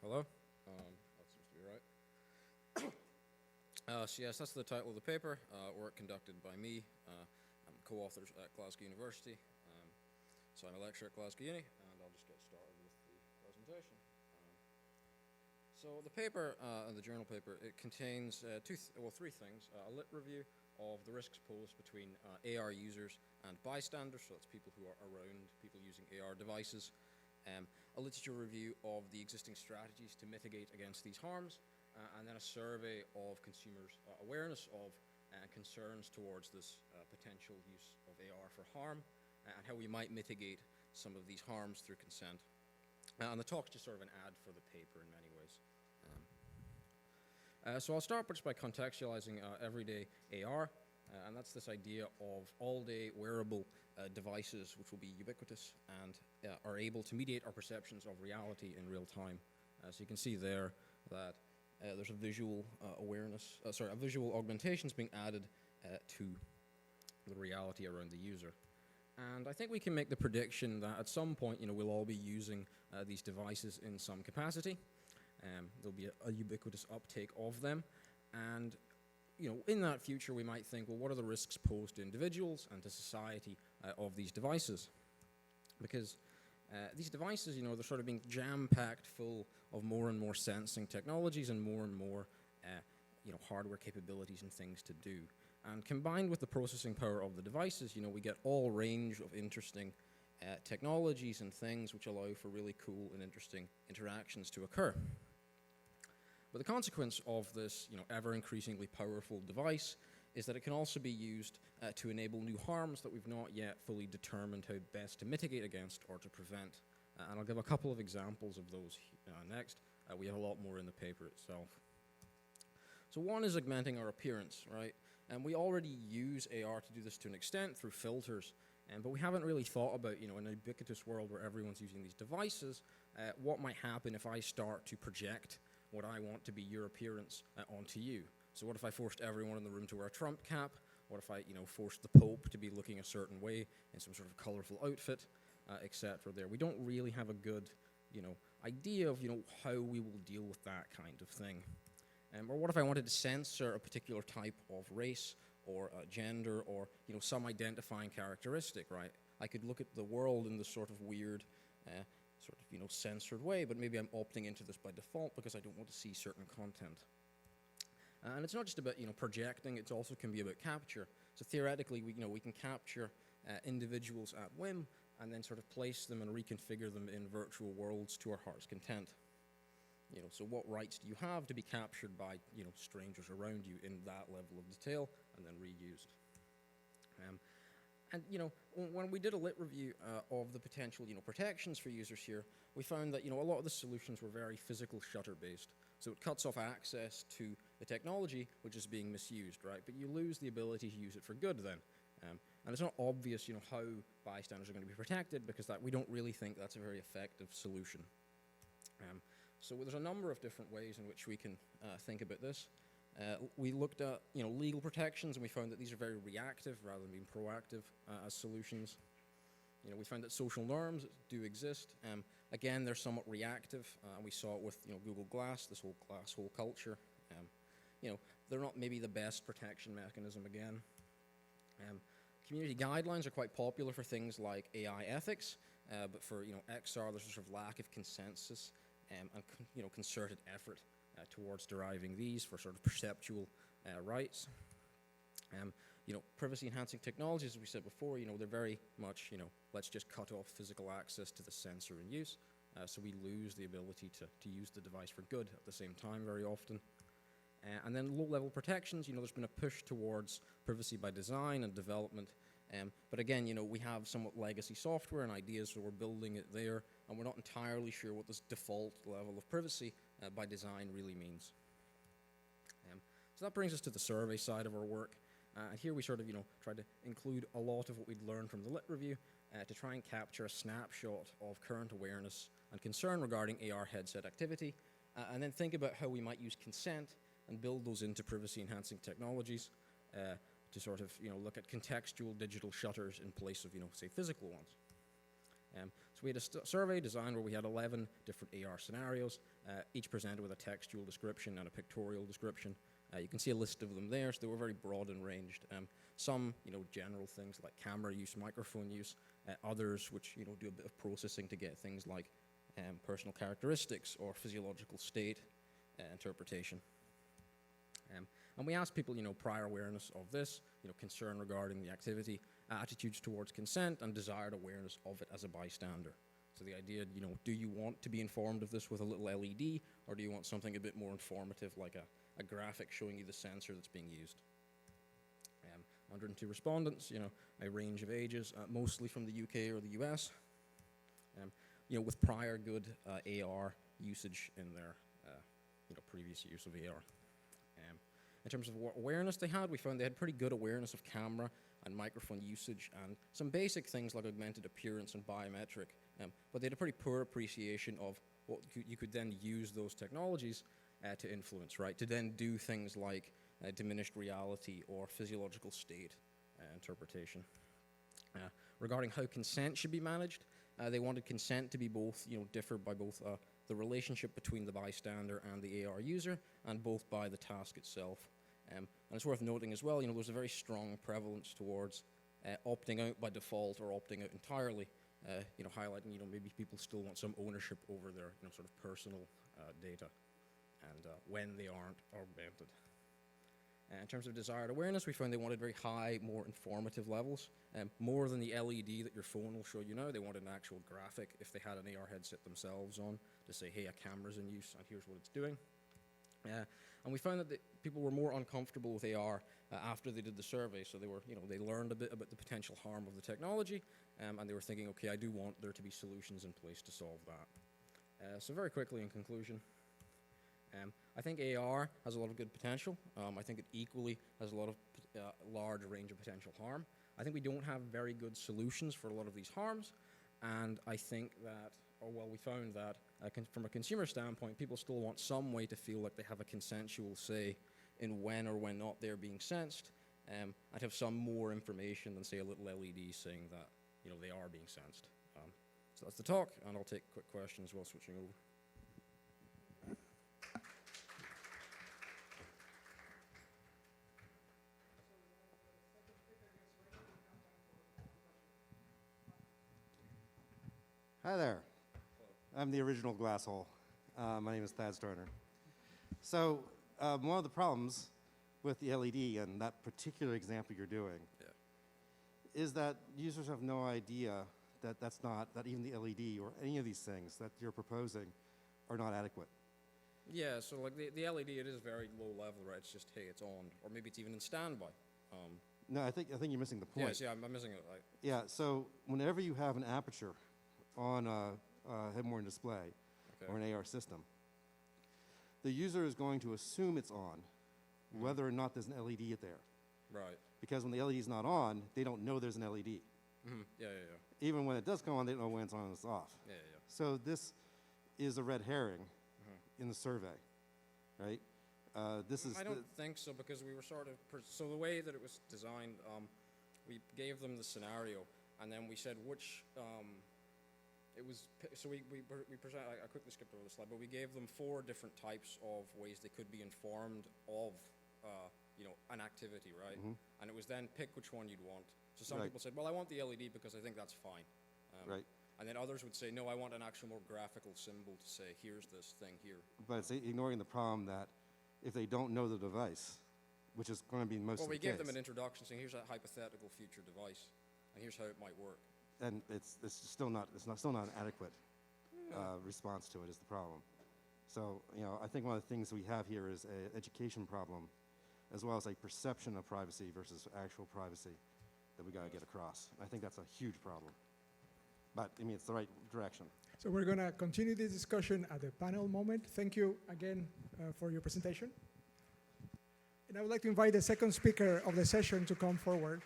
Hello. That seems to be right. So yes, that's the title of the paper. Work conducted by me. I'm co-author at Glasgow University. So I'm a lecturer at Glasgow Uni, and I'll just get started with the presentation. So the paper, the journal paper, it contains three things: a lit review of the risks posed between AR users and bystanders, so that's people who are around people using AR devices. A literature review of the existing strategies to mitigate against these harms, and then a survey of consumers' awareness of and concerns towards this potential use of AR for harm, and how we might mitigate some of these harms through consent. And the talk's just sort of an ad for the paper in many ways. So I'll start just by contextualizing everyday AR, and that's this idea of all-day wearable devices which will be ubiquitous and are able to mediate our perceptions of reality in real time. So you can see there that there's a visual a visual augmentation is being added to the reality around the user. And I think we can make the prediction that at some point, we'll all be using these devices in some capacity. There'll be a ubiquitous uptake of them, and in that future we might think, well, what are the risks posed to individuals and to society of these devices? Because these devices, they're sort of being jam-packed full of more and more sensing technologies and more hardware capabilities and things to do. And combined with the processing power of the devices, we get all range of interesting technologies and things which allow for really cool and interesting interactions to occur. But the consequence of this, ever-increasingly powerful device is that it can also be used to enable new harms that we've not yet fully determined how best to mitigate against or to prevent. And I'll give a couple of examples of those next. We have a lot more in the paper itself. So one is augmenting our appearance, right? And we already use AR to do this to an extent through filters, but we haven't really thought about, in a ubiquitous world where everyone's using these devices, what might happen if I start to project what I want to be your appearance onto you. So what if I forced everyone in the room to wear a Trump cap? What if I, forced the Pope to be looking a certain way in some sort of colorful outfit, etc. There, we don't really have a good, idea of, how we will deal with that kind of thing. Or what if I wanted to censor a particular type of race or gender or, some identifying characteristic, right? I could look at the world in this sort of weird, censored way, but maybe I'm opting into this by default because I don't want to see certain content. And it's not just about, projecting, it also can be about capture. So theoretically, we can capture individuals at whim and then sort of place them and reconfigure them in virtual worlds to our heart's content. So what rights do you have to be captured by, strangers around you in that level of detail and then reused? And when we did a lit review of the potential, protections for users here, we found that, a lot of the solutions were very physical shutter-based. So it cuts off access to the technology which is being misused, right? But you lose the ability to use it for good then. And it's not obvious, how bystanders are going to be protected because we don't really think that's a very effective solution. So there's a number of different ways in which we can think about this. We looked at legal protections, and we found that these are very reactive rather than being proactive as solutions. We found that social norms do exist. Again, they're somewhat reactive. We saw it with Google Glass, this whole glass hole culture. They're not maybe the best protection mechanism again. Community guidelines are quite popular for things like AI ethics, but for XR, there's a sort of lack of consensus and concerted effort towards deriving these for sort of perceptual rights. Privacy-enhancing technologies, as we said before, they're very much, let's just cut off physical access to the sensor in use, so we lose the ability to use the device for good at the same time very often. And then low-level protections, there's been a push towards privacy by design and development, but again, we have somewhat legacy software and ideas, so we're building it there, and we're not entirely sure what this default level of privacy by design really means. So that brings us to the survey side of our work. And here we sort of, tried to include a lot of what we'd learned from the lit review to try and capture a snapshot of current awareness and concern regarding AR headset activity, and then think about how we might use consent and build those into privacy-enhancing technologies to sort of, look at contextual digital shutters in place of, say, physical ones. So we had a survey designed where we had 11 different AR scenarios, each presented with a textual description and a pictorial description. You can see a list of them there, so they were very broad and ranged. Some, general things like camera use, microphone use, others which, do a bit of processing to get things like personal characteristics or physiological state interpretation. And we asked people, prior awareness of this, concern regarding the activity, attitudes towards consent, and desired awareness of it as a bystander. So the idea, do you want to be informed of this with a little LED, or do you want something a bit more informative, like a graphic showing you the sensor that's being used? 102 respondents, a range of ages, mostly from the UK or the US, with prior good AR usage in their, previous use of AR. In terms of what awareness they had, we found they had pretty good awareness of camera and microphone usage and some basic things like augmented appearance and biometric, but they had a pretty poor appreciation of what you could then use those technologies to influence, right? To then do things like diminished reality or physiological state interpretation. Regarding how consent should be managed, they wanted consent to be both, differ by both the relationship between the bystander and the AR user, and both by the task itself. And it's worth noting as well, there's a very strong prevalence towards opting out by default or opting out entirely, highlighting, maybe people still want some ownership over their, sort of personal data, and when they aren't augmented. In terms of desired awareness, we found they wanted very high, more informative levels, more than the LED that your phone will show you now. They wanted an actual graphic if they had an AR headset themselves on to say, hey, a camera's in use and here's what it's doing. And we found that people were more uncomfortable with AR after they did the survey. So they were, they learned a bit about the potential harm of the technology, and they were thinking, okay, I do want there to be solutions in place to solve that. So very quickly, in conclusion, I think AR has a lot of good potential. I think it equally has a lot of large range of potential harm. I think we don't have very good solutions for a lot of these harms, and I think that, we found that from a consumer standpoint, people still want some way to feel like they have a consensual say in when or when not they're being sensed, and have some more information than, say, a little LED saying that, they are being sensed. So that's the talk, and I'll take quick questions while switching over. Hi there. I'm the original glass hole. My name is Thad Starner. So one of the problems with the LED and that particular example you're doing is that users have no idea that that even the LED or any of these things that you're proposing are not adequate. Yeah, so like the LED, it is very low level, right? It's just, hey, it's on, or maybe it's even in standby. No, I think you're missing the point. Yes, yeah, I'm missing it. Yeah, so whenever you have an aperture on a head-mounted display or an AR system, the user is going to assume it's on, whether or not there's an LED there. Right. Because when the LED is not on, they don't know there's an LED. Mm-hmm. Yeah. Even when it does come on, they don't know when it's on and it's off. Yeah. So this is a red herring in the survey, right? I don't think so, because we were sort of, so the way that it was designed, we gave them the scenario, and then we said which, so we present, I quickly skipped over the slide, but we gave them 4 different types of ways they could be informed of, an activity, right? Mm-hmm. And it was then pick which one you'd want. So some Right. people said, well, I want the LED because I think that's fine. Right. And then others would say, no, I want an actual more graphical symbol to say, here's this thing here. But it's ignoring the problem that if they don't know the device, which is going to be most of the case. Well, we gave them an introduction saying, here's a hypothetical future device, and here's how it might work. And it's still not an adequate response to it is the problem. So I think one of the things we have here is an education problem, as well as a perception of privacy versus actual privacy that we got to get across. I think that's a huge problem. But I mean, it's the right direction. So we're going to continue this discussion at the panel moment. Thank you again for your presentation. And I would like to invite the second speaker of the session to come forward.